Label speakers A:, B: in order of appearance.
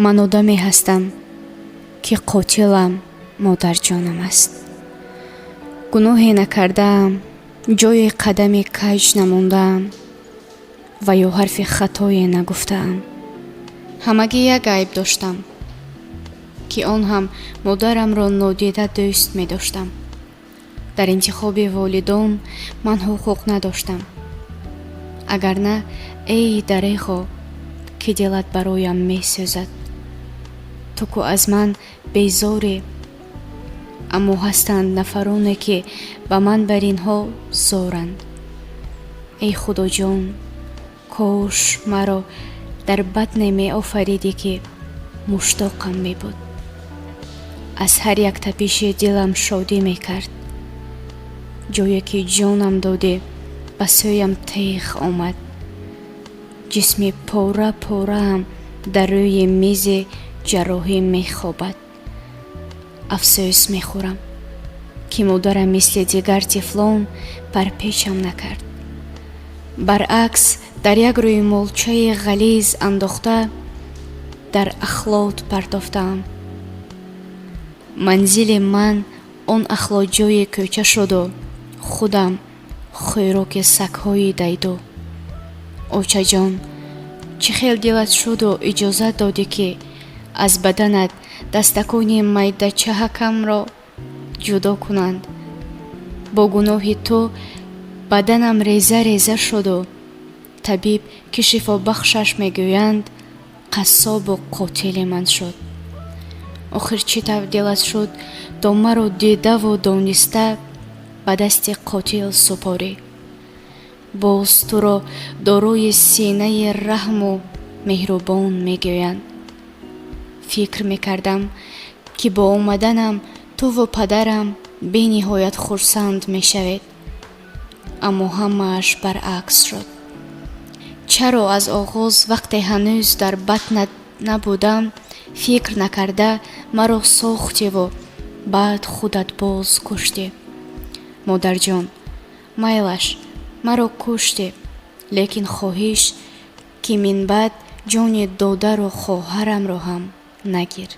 A: ман одаме ҳастам ки қотилам модарҷонам аст. гуноҳе накардаам, ҷои қадами кайҷ намондаам ва ё ҳарфи хатое нагуфтаам. ҳамагӣ як айб доштам, ки он ҳам модарамро нодида дӯст медоштам. дар интихоби волидон ман ҳуқуқ надоштам. агар на, эй дарехо, ки дилат бароям месӯзад. ту ку аз ман безорӣ, аммо ҳастанд нафароне ки ба ман бар инҳо зоранд. эй худоҷон, кош маро дар батне меофаридӣ ки муштоқам мебуд. аз ҳар як тапиши дилам шодӣ мекард. ҷое ки ҷонам додӣ, ба сӯям теғ омад. ҷисми пора пораам дар рӯи мизи ҷарроҳӣ мехобад. афсӯс мехӯрам, ки модарам мисли дигар тифлон парпечам накард. баръакс, дар як рӯи молчаи ғализ андохта, дар ахлот партофтаам. манзили ман он ахлоҷои кӯча шуду, худам хӯроки сагҳои дайду. очаҷон, чӣ хел дилат шуду иҷозат додӣ ки аз баданат дастакони майдачаҳакамро ҷудо кунанд. бо гуноҳи ту баданам реза реза шуду. табиб ки шифобахшаш мегӯянд, қассобу қотили ман шуд. охир чӣ тавр дилат шуд то маро дидаву дониста ба дасти қотил супорӣ. боз туро дорои синаи раҳму меҳрубон мегӯянд. фикр мекардам, ки бо омаданам туву падарам бениҳоят хурсанд мешавед. аммо ҳамааш баръакс шуд. чаро аз оғоз вақте ҳанӯз дар батнат набудам, фикр накарда маро сохтиву баъд худат боз куштӣ. модарҷон, майлаш, маро куштӣ, лекин хоҳиш, ки минбаъд ҷони додару хоҳарамро ҳам нагир.